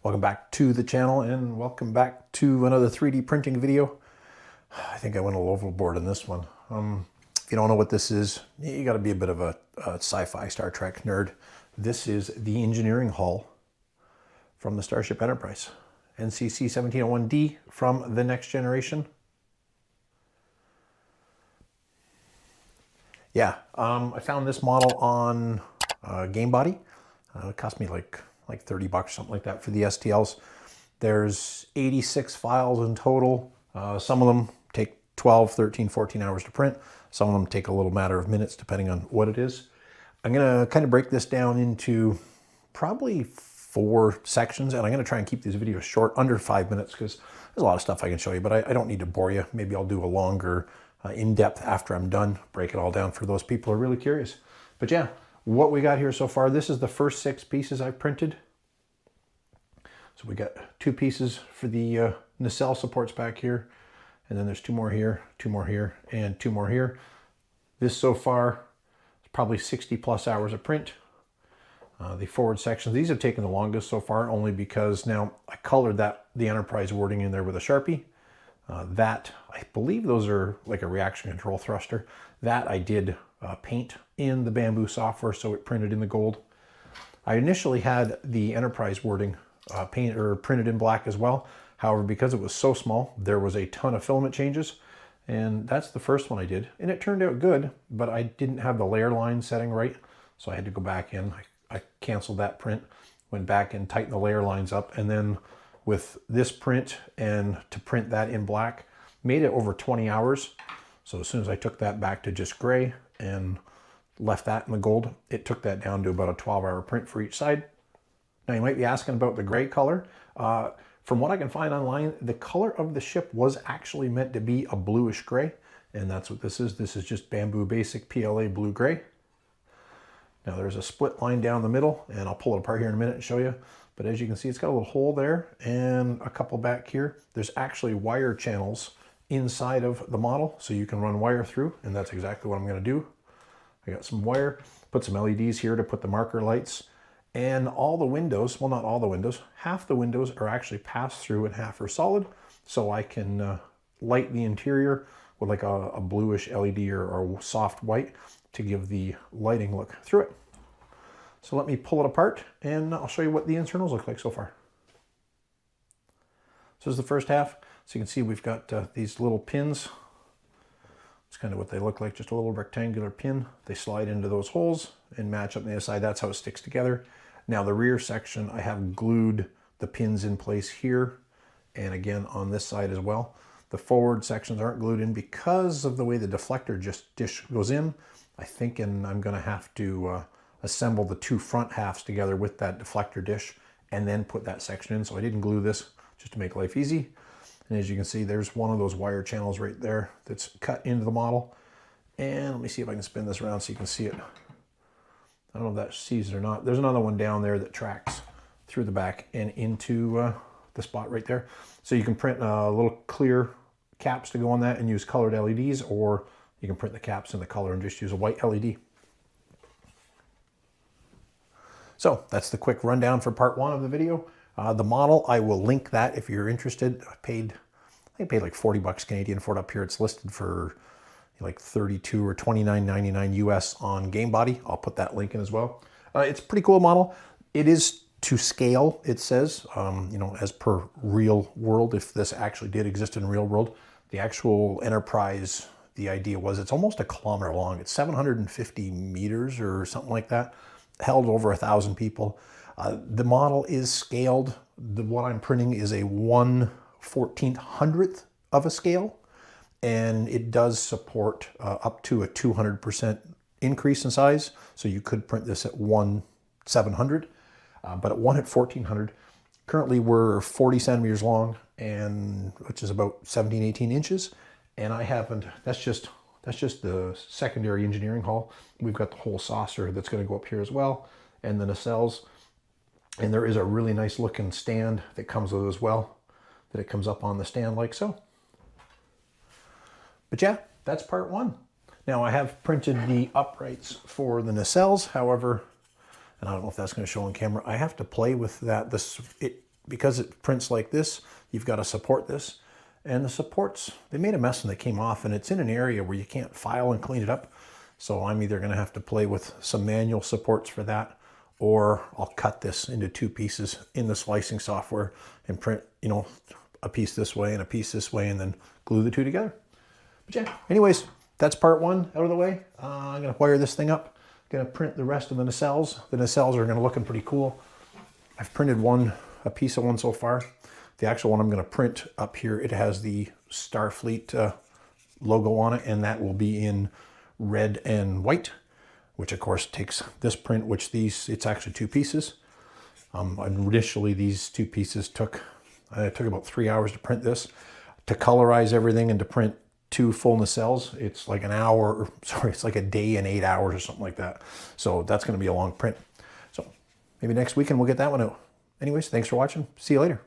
Welcome back to the channel and welcome back to another 3D printing video. I think I went a little overboard in this one. If you don't know what this is, you got to be a bit of a sci-fi Star Trek nerd. This is the engineering hull from the Starship Enterprise. NCC-1701-D from the Next Generation. Yeah, I found this model on GameBody. It cost me like 30 bucks, something like that for the STLs. There's 86 files in total. Some of them take 12, 13, 14 hours to print. Some of them take a little matter of minutes depending on what it is. I'm gonna kind of break this down into probably 4 sections, and I'm gonna try and keep these videos short, under 5 minutes, because there's a lot of stuff I can show you, but I don't need to bore you. Maybe I'll do a longer in-depth after I'm done, break it all down for those people who are really curious. But yeah, what we got here so far, this is the first 6 pieces I've printed. So we got 2 pieces for the nacelle supports back here, and then there's 2 more here, 2 more here, and 2 more here. This so far is probably 60 plus hours of print. The forward sections, these have taken the longest so far, only because now I colored the Enterprise wording in there with a Sharpie. That, I believe those are like a reaction control thruster. That I did paint in the Bambu software, so it printed in the gold. I initially had the Enterprise wording painted or printed in black as well. However, because it was so small, there was a ton of filament changes, and that's the first one I did. And it turned out good, but I didn't have the layer line setting right, so I had to go back in. I canceled that print, went back and tightened the layer lines up, and then with this print and to print that in black, made it over 20 hours. So as soon as I took that back to just gray and left that in the gold, it took that down to about a 12-hour print for each side. Now you might be asking about the gray color. From what I can find online, the color of the ship was actually meant to be a bluish gray, and that's what this is. This is just Bambu Basic PLA blue gray. Now there's a split line down the middle, and I'll pull it apart here in a minute and show you. But as you can see, it's got a little hole there and a couple back here. There's actually wire channels inside of the model, so you can run wire through, and that's exactly what I'm going to do. I got some wire, put some LEDs here to put the marker lights, and all the windows, well, not all the windows, half the windows are actually pass-through and half are solid, so I can light the interior with like a bluish LED or soft white to give the lighting look through it. So let me pull it apart and I'll show you what the internals look like so far. So this is the first half. So you can see we've got these little pins. It's kind of what they look like, just a little rectangular pin. They slide into those holes and match up on the other side. That's how it sticks together. Now the rear section, I have glued the pins in place here and again on this side as well. The forward sections aren't glued in because of the way the deflector dish goes in. I think I'm going to have to assemble the 2 front halves together with that deflector dish and then put that section in. So I didn't glue this just to make life easy. And as you can see, there's one of those wire channels right there that's cut into the model. And let me see if I can spin this around so you can see it. I don't know if that sees it or not. There's another one down there that tracks through the back and into the spot right there. So you can print little clear caps to go on that and use colored LEDs, or you can print the caps in the color and just use a white LED. So that's the quick rundown for part 1 of the video. The model, I will link that if you're interested. I think I paid like 40 bucks Canadian for it up here. It's listed for like 32 or 29.99 US on GameBody. I'll put that link in as well. It's a pretty cool model. It is to scale, it says, you know, as per real world. If this actually did exist in real world, the actual Enterprise, the idea was it's almost a kilometer long. It's 750 meters or something like that. Held over 1,000 people. The model is scaled. What I'm printing is a 1/1400th of a scale, and it does support up to a 200% increase in size. So you could print this at 1/700, but at 1/1400, currently we're 40 centimeters long, and which is about 17, 18 inches. And I haven't, that's just the secondary engineering hull. We've got the whole saucer that's going to go up here as well, and the nacelles. And there is a really nice looking stand that comes with it as well, that it comes up on the stand like so. But yeah, that's part 1. Now I have printed the uprights for the nacelles. However, and I don't know if that's going to show on camera, I have to play with that. because it prints like this, you've got to support this. And the supports, they made a mess when they came off, and it's in an area where you can't file and clean it up. So I'm either going to have to play with some manual supports for that, or I'll cut this into 2 pieces in the slicing software and print, you know, a piece this way and a piece this way, and then glue the 2 together. But yeah, anyways, that's part 1 out of the way. I'm going to wire this thing up. Going to print the rest of the nacelles. The nacelles are going to look pretty cool. I've printed a piece of one so far. The actual one I'm going to print up here, it has the Starfleet logo on it, and that will be in red and white, which of course takes this print, which it's actually 2 pieces. Initially, these 2 pieces took about 3 hours to print this. To colorize everything and to print 2 full nacelles, it's like it's like a day and 8 hours or something like that. So that's going to be a long print. So maybe next weekend we'll get that one out. Anyways, thanks for watching. See you later.